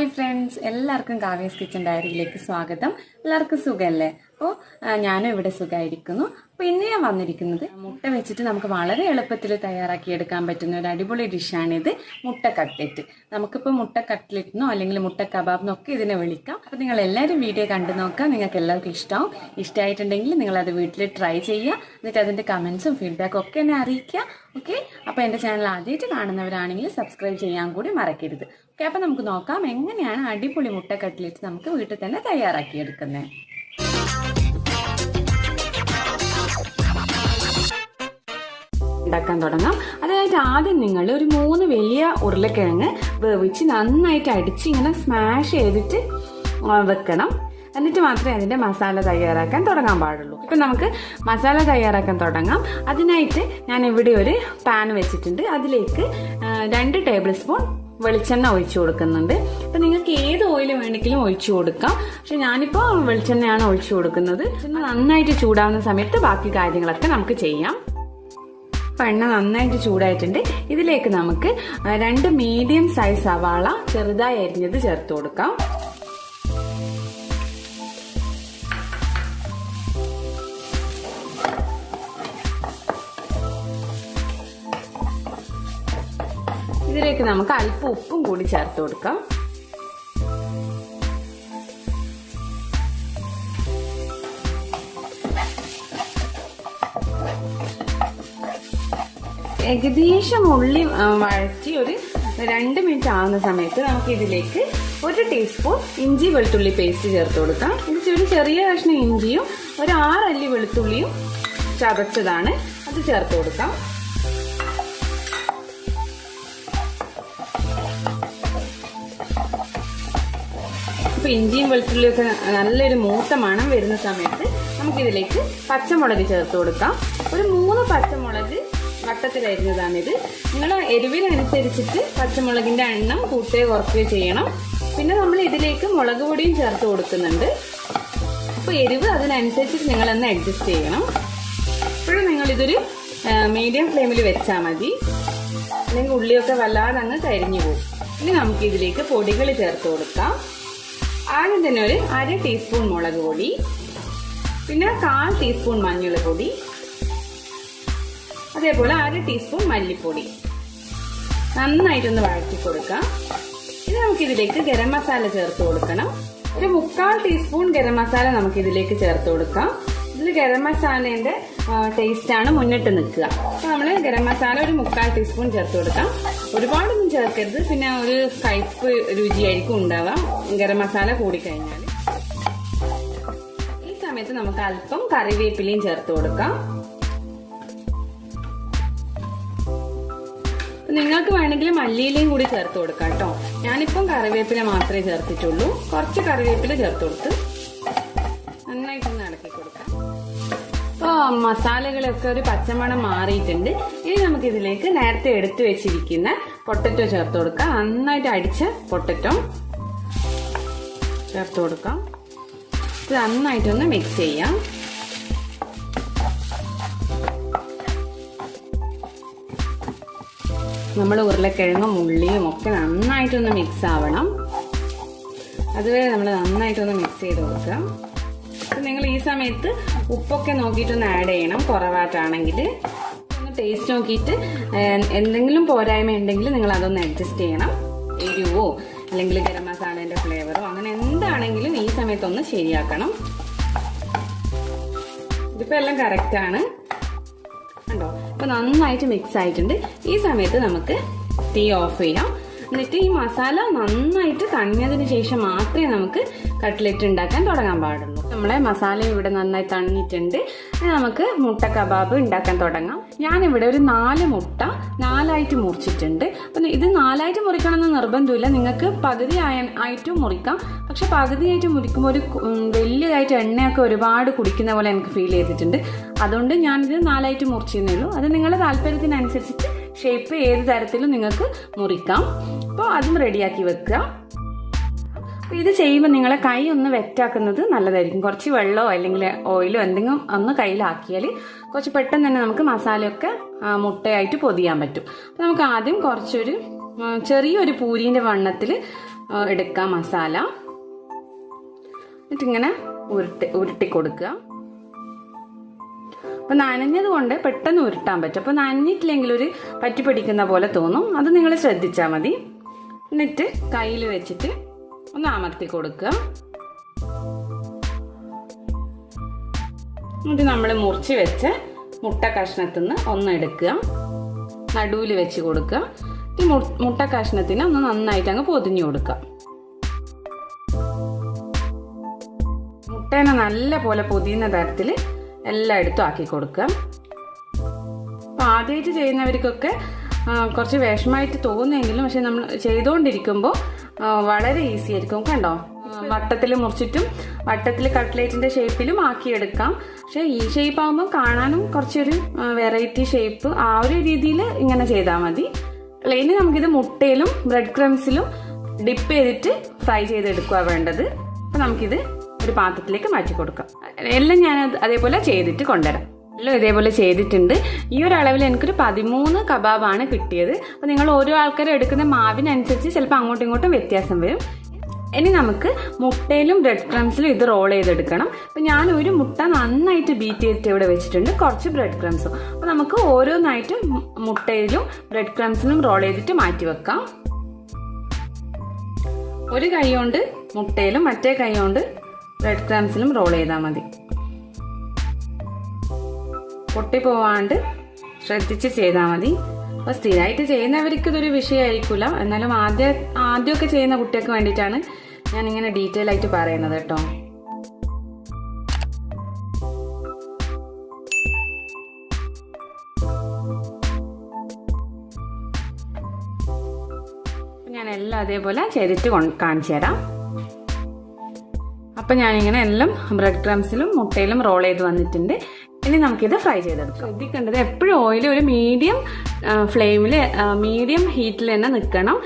Hi friends, എല്ലാവർക്കും കാവ്യാസ് kitchen ഡയറിയിലേക്ക് സ്വാഗതം. എല്ലാവർക്കും സുഖമല്ലേ? അപ്പോൾ ഞാനും ഇവിടെ സുഖമായിരിക്കുന്നു. അപ്പോൾ ഇന്ന് ഞാൻ വന്നിരിക്കുന്നത് മുട്ട വെച്ചിട്ട് നമുക്ക് വളരെ എളുപ്പത്തിൽ തയ്യാറാക്കിയെടുക്കാൻ പറ്റുന്ന ഒരു അടിപൊളി ഡിഷാണിത്, മുട്ട കട്ട്ലെറ്റ്. നമുക്കിപ്പോൾ മുട്ട കട്ട്ലെറ്റിനോ അല്ലെങ്കിൽ മുട്ട കബാബിനൊക്കെ ഇതിനെ വിളിക്കാം. അപ്പോൾ നിങ്ങൾ എല്ലാവരും വീഡിയോ കണ്ടു നോക്കുക. നിങ്ങൾക്ക് എല്ലാവർക്കും ഇഷ്ടമായിട്ടുണ്ടെങ്കിൽ നിങ്ങളത് വീട്ടിൽ ട്രൈ ചെയ്യുക. എന്നിട്ട് അതിൻ്റെ കമൻസും ഫീഡ്ബാക്കും ഒക്കെ എന്നെ അറിയിക്കുക. ഓക്കെ, അപ്പോൾ എൻ്റെ ചാനൽ ആദ്യമായിട്ട് കാണുന്നവരാണെങ്കിൽ സബ്സ്ക്രൈബ് ചെയ്യാൻ കൂടി മറക്കരുത്. ഓക്കെ, അപ്പോൾ നമുക്ക് നോക്കാം എങ്ങനെയാണ് അടിപൊളി മുട്ട കട്ട്ലെറ്റ് നമുക്ക് വീട്ടിൽ തന്നെ തയ്യാറാക്കിയെടുക്കുന്നത്. ഉണ്ടാക്കാൻ തുടങ്ങാം. അതിനായിട്ട് ആദ്യം നിങ്ങൾ ഒരു 3 വലിയ ഉരുളക്കിഴങ്ങ് വേവിച്ച് നന്നായിട്ട് അടിച്ച് ഇങ്ങനെ സ്മാഷ് ചെയ്തിട്ട് വെക്കണം. എന്നിട്ട് മാത്രമേ അതിൻ്റെ മസാല തയ്യാറാക്കാൻ തുടങ്ങാൻ പാടുള്ളൂ. ഇപ്പം നമുക്ക് മസാല തയ്യാറാക്കാൻ തുടങ്ങാം. അതിനായിട്ട് ഞാൻ ഇവിടെ ഒരു പാൻ വെച്ചിട്ടുണ്ട്. അതിലേക്ക് 2 ടേബിൾ സ്പൂൺ വെളിച്ചെണ്ണ ഒഴിച്ചു കൊടുക്കുന്നുണ്ട്. അപ്പം നിങ്ങൾക്ക് ഏത് ഓയിൽ വേണമെങ്കിലും ഒഴിച്ചു കൊടുക്കാം. പക്ഷെ ഞാനിപ്പോൾ വെളിച്ചെണ്ണയാണ് ഒഴിച്ചു കൊടുക്കുന്നത്. നന്നായിട്ട് ചൂടാവുന്ന സമയത്ത് ബാക്കി കാര്യങ്ങളൊക്കെ നമുക്ക് ചെയ്യാം. എണ്ണ നന്നായിട്ട് ചൂടായിട്ടുണ്ട്. ഇതിലേക്ക് നമുക്ക് 2 മീഡിയം സൈസ് സവാള ചെറുതായി അരിഞ്ഞത് ചേർത്ത് കൊടുക്കാം. ഇതിലേക്ക് നമുക്ക് അല്പം ഉപ്പും കൂടി ചേർത്ത് കൊടുക്കാം. ഏകദേശം ഉള്ളി വഴറ്റി ഒരു 2 മിനിറ്റ് ആവുന്ന സമയത്ത് നമുക്ക് ഇതിലേക്ക് 1 ടീസ്പൂൺ ഇഞ്ചി വെളുത്തുള്ളി പേസ്റ്റ് ചേർത്ത് കൊടുക്കാം. ഇത് ഒരു ചെറിയ കഷ്ണം ഇഞ്ചിയും ഒരു 6 അല്ലി വെളുത്തുള്ളിയും ചതച്ചതാണ്, അത് ചേർത്ത് കൊടുക്കാം. ഇപ്പൊ ഇഞ്ചിയും വെളുത്തുള്ളിയും ഒക്കെ നല്ലൊരു മൂത്ത മണം വരുന്ന സമയത്ത് നമുക്കിതിലേക്ക് പച്ചമുളക് ചേർത്ത് കൊടുക്കാം. ഒരു 3 പച്ചമുളക് വട്ടത്തിലരിഞ്ഞതാണിത്. നിങ്ങൾ എരിവിനനുസരിച്ചിട്ട് പച്ചമുളകിന്റെ എണ്ണം കൂട്ടുകയോ കുറയ്ക്കുകയോ ചെയ്യണം. പിന്നെ നമ്മൾ ഇതിലേക്ക് മുളക് പൊടിയും ചേർത്ത് കൊടുക്കുന്നുണ്ട്. അപ്പോൾ എരിവ് അതിനനുസരിച്ചിട്ട് നിങ്ങളൊന്ന് അഡ്ജസ്റ്റ് ചെയ്യണം. ഇപ്പോഴും നിങ്ങളിതൊരു മീഡിയം ഫ്ലെയിമിൽ വെച്ചാൽ മതി, അല്ലെങ്കിൽ ഉള്ളിയൊക്കെ വല്ലാതെ അങ്ങ് കരിഞ്ഞു പോകും. ഇനി നമുക്ക് ഇതിലേക്ക് പൊടികൾ ചേർത്ത് കൊടുക്കാം. ആദ്യം തന്നെ ഒരു 1/2 ടീസ്പൂൺ മുളക് പൊടി, പിന്നെ 1/4 ടീസ്പൂൺ മഞ്ഞൾ പൊടി, അതേപോലെ 1/2 ടീസ്പൂൺ മല്ലിപ്പൊടി. നന്നായിട്ടൊന്ന് വഴറ്റി കൊടുക്കാം. ഇനി നമുക്കിതിലേക്ക് ഗരം മസാല ചേർത്ത് കൊടുക്കണം. ഒരു 1/4 ടീസ്പൂൺ ഗരം മസാല നമുക്കിതിലേക്ക് ചേർത്ത് കൊടുക്കാം. ഇതിൽ ഗരം മസാലേന്റെ ടേസ്റ്റാണ് മുന്നിട്ട് നിൽക്കുക. അപ്പൊ നമ്മൾ ഗരം മസാല ഒരു 1/4 ടീസ്പൂൺ ചേർത്ത് കൊടുക്കാം. ഒരുപാടൊന്നും ചേർക്കരുത്, പിന്നെ ഒരു കയ്പ്പ് രുചിയായിരിക്കും ഉണ്ടാവാം ഗരം മസാല കൂടിക്കഴിഞ്ഞാൽ. ഈ സമയത്ത് നമുക്ക് അല്പം കറിവേപ്പിലയും ചേർത്ത് കൊടുക്കാം. നിങ്ങൾക്ക് വേണമെങ്കിൽ മല്ലിയിലയും കൂടി ചേർത്ത് കൊടുക്കാം കേട്ടോ. ഞാനിപ്പം കറിവേപ്പില മാത്രമേ ചേർത്തിട്ടുള്ളൂ. കുറച്ച് കറിവേപ്പില ചേർത്ത് കൊടുത്ത് നന്നായിട്ടൊന്ന് ഇളക്കി കൊടുക്കാം. അപ്പോൾ മസാലകളൊക്കെ ഒരു പച്ചമണം മാറിയിട്ടുണ്ട്. ഇനി നമുക്കിതിലേക്ക് നേരത്തെ എടുത്തു വെച്ചിരിക്കുന്ന പൊട്ടറ്റോ ചേർത്ത് കൊടുക്കാം. നന്നായിട്ട് അടിച്ച പൊട്ടറ്റോ ചേർത്ത് കൊടുക്കാം. ഇത് നന്നായിട്ടൊന്ന് മിക്സ് ചെയ്യാം. നമ്മൾ ഉരുളക്കിഴങ്ങും ഉള്ളിയും ഒക്കെ നന്നായിട്ടൊന്ന് മിക്സ് ആവണം. അതുവരെ നമ്മൾ നന്നായിട്ടൊന്ന് മിക്സ് ചെയ്ത് കൊടുക്കുക. അപ്പം നിങ്ങൾ ഈ സമയത്ത് ഉപ്പൊക്കെ നോക്കിയിട്ടൊന്ന് ആഡ് ചെയ്യണം. കുറവായിട്ടാണെങ്കിൽ ഒന്ന് ടേസ്റ്റ് നോക്കിയിട്ട് എന്തെങ്കിലും പോരായ്മ ഉണ്ടെങ്കിൽ നിങ്ങൾ അതൊന്ന് അഡ്ജസ്റ്റ് ചെയ്യണം. എരിവോ അല്ലെങ്കിൽ ഗരം മസാലേൻ്റെ ഫ്ലേവറോ അങ്ങനെ എന്താണെങ്കിലും ഈ സമയത്തൊന്ന് ശരിയാക്കണം. ഇതിപ്പോൾ എല്ലാം കറക്റ്റാണ് കണ്ടോ. അപ്പോൾ നന്നായിട്ട് മിക്സ് ആയിട്ടുണ്ട്. ഈ സമയത്ത് നമുക്ക് തീ ഓഫ് ചെയ്യാം. എന്നിട്ട് ഈ മസാല നന്നായിട്ട് തണിഞ്ഞതിന് ശേഷം മാത്രമേ നമുക്ക് കട്ട്ലെറ്റ് ഉണ്ടാക്കാൻ തുടങ്ങാൻ പാടുള്ളൂ. നമ്മളെ മസാല ഇവിടെ നന്നായി തണിഞ്ഞിട്ടുണ്ട്. നമുക്ക് മുട്ട കബാബ് ഉണ്ടാക്കാൻ തുടങ്ങാം. ഞാനിവിടെ ഒരു 4 മുട്ട 4ആയിട്ട് മുറിച്ചിട്ടുണ്ട്. അപ്പം ഇത് 4ആയിട്ട് മുറിക്കണമെന്ന് നിർബന്ധമില്ല, നിങ്ങൾക്ക് പകുതി ആയിട്ടും മുറിക്കാം. പക്ഷെ പകുതിയായിട്ട് മുറിക്കുമ്പോൾ ഒരു വലിയതായിട്ട് എണ്ണയൊക്കെ ഒരുപാട് കുടിക്കുന്ന പോലെ എനിക്ക് ഫീൽ ചെയ്തിട്ടുണ്ട്. അതുകൊണ്ട് ഞാനിത് 4ആയിട്ട് മുറിച്ചേ ഉള്ളൂ. അത് നിങ്ങളുടെ താല്പര്യത്തിനനുസരിച്ചിട്ട് ഷേപ്പ് ഏത് തരത്തിലും നിങ്ങൾക്ക് മുറിക്കാം. അപ്പോൾ അതും റെഡിയാക്കി വെക്കുക. അപ്പോൾ ഇത് ചെയ്യുമ്പോൾ നിങ്ങളെ കൈ ഒന്ന് വെറ്റാക്കുന്നത് നല്ലതായിരിക്കും. കുറച്ച് വെള്ളമോ അല്ലെങ്കിൽ ഓയിലോ എന്തെങ്കിലും ഒന്ന് കയ്യിലാക്കിയാൽ കുറച്ച് പെട്ടെന്ന് തന്നെ നമുക്ക് മസാലയൊക്കെ മുട്ടയായിട്ട് പൊതിയാൻ പറ്റും. അപ്പോൾ നമുക്ക് ആദ്യം കുറച്ചൊരു ചെറിയൊരു പൂരീൻ്റെ വണ്ണത്തിൽ എടുക്കാം മസാല. എന്നിട്ടിങ്ങനെ ഉരുട്ടി കൊടുക്കുക. അപ്പൊ നനഞ്ഞത് കൊണ്ട് പെട്ടെന്ന് ഉരുട്ടാൻ പറ്റും. അപ്പൊ നനഞ്ഞിട്ടില്ലെങ്കിൽ ഒരു പറ്റി പിടിക്കുന്ന പോലെ തോന്നും. അത് നിങ്ങൾ ശ്രദ്ധിച്ചാൽ മതി. എന്നിട്ട് കയ്യിൽ വെച്ചിട്ട് ഒന്ന് അമർത്തി കൊടുക്കുക. എന്നിട്ട് നമ്മൾ മുറിച്ച് വെച്ച് മുട്ട കഷ്ണത്തിൽ നിന്ന് ഒന്ന് എടുക്കുക, നടുവിൽ വെച്ച് കൊടുക്കുക. ഈ മുട്ട കഷ്ണത്തിന് ഒന്ന് നന്നായിട്ട് അങ്ങ് പൊതിഞ്ഞു കൊടുക്കുക. മുട്ടേനെ നല്ല പോലെ പൊതിയുന്ന തരത്തിൽ എല്ലായിടത്തും ആക്കി കൊടുക്കുക. അപ്പൊ ആദ്യമായിട്ട് ചെയ്യുന്നവർക്കൊക്കെ കുറച്ച് വിഷമമായിട്ട് തോന്നുമെങ്കിലും പക്ഷെ നമ്മൾ ചെയ്തുകൊണ്ടിരിക്കുമ്പോൾ വളരെ ഈസി ആയിരിക്കും. കണ്ടോ, വട്ടത്തിൽ മുറിച്ചിട്ടും വട്ടത്തിൽ കട്ട്ലേറ്റിന്റെ ഷേപ്പിലും ആക്കിയെടുക്കാം. പക്ഷെ ഈ ഷേപ്പ് ആകുമ്പോൾ കാണാനും കുറച്ചൊരു വെറൈറ്റി ഷേപ്പ്, ആ ഒരു രീതിയിൽ ഇങ്ങനെ ചെയ്താൽ മതി. ഇനി നമുക്കിത് മുട്ടയിലും ബ്രെഡ് ക്രംസിലും ഡിപ്പ് ചെയ്തിട്ട് ഫ്രൈ ചെയ്തെടുക്കുക വേണ്ടത്. അപ്പൊ നമുക്കിത് ഒരു പാത്രത്തിലേക്ക് മാറ്റി കൊടുക്കാം. എല്ലാം ഞാൻ അതേപോലെ ചെയ്തിട്ട് കൊണ്ടുവരാം. എല്ലാം ഇതേപോലെ ചെയ്തിട്ടുണ്ട്. ഈ ഒരു അളവിൽ എനിക്കൊരു 13 കബാബാണ് കിട്ടിയത്. അപ്പൊ നിങ്ങൾ ഓരോ ആൾക്കാരും എടുക്കുന്ന മാവിനനുസരിച്ച് ചിലപ്പോൾ അങ്ങോട്ടും ഇങ്ങോട്ടും വ്യത്യാസം വരും. ഇനി നമുക്ക് മുട്ടയിലും ബ്രെഡ് ക്രംസിലും ഇത് റോൾ ചെയ്തെടുക്കണം. അപ്പൊ ഞാൻ ഒരു മുട്ട നന്നായിട്ട് ബീറ്റ് ചെയ്തിട്ട് ഇവിടെ വെച്ചിട്ടുണ്ട്, കുറച്ച് ബ്രെഡ് ക്രംസും. അപ്പൊ നമുക്ക് ഓരോന്നായിട്ട് മുട്ടയിലും ബ്രെഡ് ക്രംസിലും റോൾ ചെയ്തിട്ട് മാറ്റി വെക്കാം. ഒരു കൈ കൊണ്ട് മുട്ടയിലും മറ്റേ കൈ കൊണ്ട് ബ്രെഡ് ക്രംസിലും റോൾ ചെയ്താൽ മതി. പൊട്ടിപ്പോവാണ്ട് ശ്രദ്ധിച്ച് ചെയ്താൽ മതി. അപ്പൊ സ്ഥിരമായിട്ട് ചെയ്യുന്നവർക്ക് ഇതൊരു വിഷയമായിരിക്കില്ല. എന്നാലും ആദ്യമൊക്കെ ചെയ്യുന്ന കുട്ടികൾക്ക് വേണ്ടിയിട്ടാണ് ഞാൻ ഇങ്ങനെ ഡീറ്റെയിൽ ആയിട്ട് പറയുന്നത് കേട്ടോ. ഞാൻ എല്ലാം അതേപോലെ ചെയ്തിട്ട് കാണിച്ചു തരാം. അപ്പൊ ഞാനിങ്ങനെ എല്ലാം ബ്രെഡ് ക്രംസിലും മുട്ടയിലും റോൾ ചെയ്ത് വന്നിട്ടുണ്ട്. ഇനി നമുക്കിത് ഫ്രൈ ചെയ്തെടുക്കാം. ശ്രദ്ധിക്കേണ്ടത് എപ്പോഴും ഓയിൽ ഒരു മീഡിയം ഫ്ലെയിമിൽ, മീഡിയം ഹീറ്റിൽ തന്നെ നിൽക്കണം.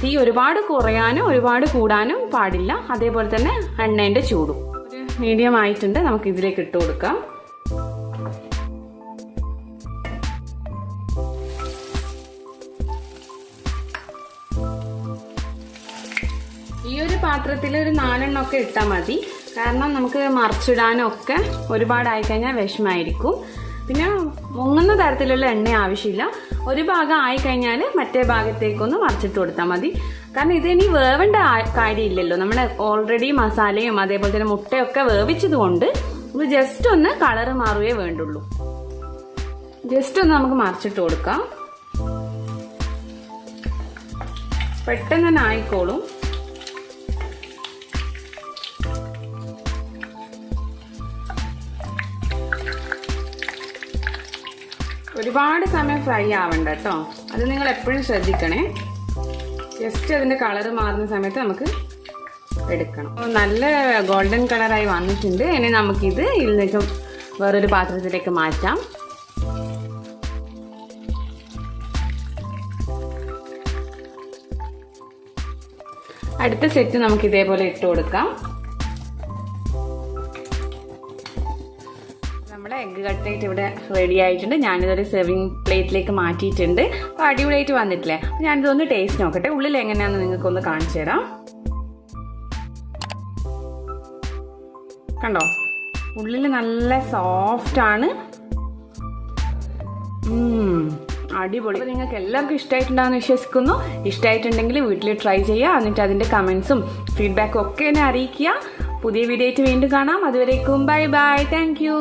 തീ ഒരുപാട് കുറയാനും ഒരുപാട് കൂടാനും പാടില്ല. അതേപോലെ തന്നെ എണ്ണേന്റെ ചൂടും ഒരു മീഡിയം ആയിട്ടുണ്ട്. നമുക്ക് ഇതിലേക്ക് ഇട്ട് കൊടുക്കാം. ഈ ഒരു പാത്രത്തിൽ ഒരു 4 എണ്ണമൊക്കെ ഇട്ടാൽ മതി. കാരണം നമുക്ക് മറിച്ചിടാനും ഒക്കെ ഒരുപാടായി കഴിഞ്ഞാൽ വിഷമായിരിക്കും. പിന്നെ മുങ്ങുന്ന തരത്തിലുള്ള എണ്ണ ആവശ്യമില്ല. ഒരു ഭാഗം ആയിക്കഴിഞ്ഞാൽ മറ്റേ ഭാഗത്തേക്കൊന്ന് മറിച്ചിട്ട് കൊടുത്താൽ മതി. കാരണം ഇതിനി വേവേണ്ട കാര്യമില്ലല്ലോ. നമ്മൾ ഓൾറെഡി മസാലയും അതേപോലെ തന്നെ മുട്ടയൊക്കെ വേവിച്ചത് കൊണ്ട് ഇത് ജസ്റ്റ് ഒന്ന് കളറ് മാറുകയേ വേണ്ടുള്ളൂ. ജസ്റ്റ് ഒന്ന് നമുക്ക് മറിച്ചിട്ട് കൊടുക്കാം. പെട്ടെന്ന് തന്നെ ആയിക്കോളും. ഒരുപാട് സമയം ഫ്രൈ ആവണ്ട കേട്ടോ. അത് നിങ്ങൾ എപ്പോഴും ശ്രദ്ധിക്കണേ. ജസ്റ്റ് അതിന്റെ കളറ് മാറുന്ന സമയത്ത് നമുക്ക് എടുക്കണം. നല്ല ഗോൾഡൻ കളറായി വന്നിട്ടുണ്ട്. ഇനി നമുക്കിത് ഇതിലേക്ക് വേറൊരു പാത്രത്തിലേക്ക് മാറ്റാം. അടുത്ത സെറ്റ് നമുക്ക് ഇതേപോലെ ഇട്ട് കൊടുക്കാം. നമ്മുടെ എഗ്ഗ് കട്ട്ലേറ്റ് ഇവിടെ റെഡി ആയിട്ടുണ്ട്. ഞാനിതൊരു സെർവിങ് പ്ലേറ്റിലേക്ക് മാറ്റിയിട്ടുണ്ട്. അപ്പോൾ അടിപൊളിയായിട്ട് വന്നിട്ടില്ലേ? അപ്പോൾ ഞാനിതൊന്ന് ടേസ്റ്റ് നോക്കട്ടെ. ഉള്ളിൽ എങ്ങനെയാണെന്ന് നിങ്ങൾക്കൊന്ന് കാണിച്ചു തരാം. കണ്ടോ, ഉള്ളിൽ നല്ല സോഫ്റ്റ് ആണ്. അടിപൊളി. അപ്പോൾ നിങ്ങൾക്ക് എല്ലാവർക്കും ഇഷ്ടമായിട്ടുണ്ടാകുമെന്ന് വിശ്വസിക്കുന്നു. ഇഷ്ടമായിട്ടുണ്ടെങ്കിൽ വീട്ടിൽ ട്രൈ ചെയ്യുക. എന്നിട്ട് അതിൻ്റെ കമൻസും ഫീഡ്ബാക്കും ഒക്കെ എന്നെ അറിയിക്കുക. പുതിയ വീഡിയോ ആയിട്ട് വീണ്ടും കാണാം. അതുവരേക്കും ബൈ ബൈ. Thank you.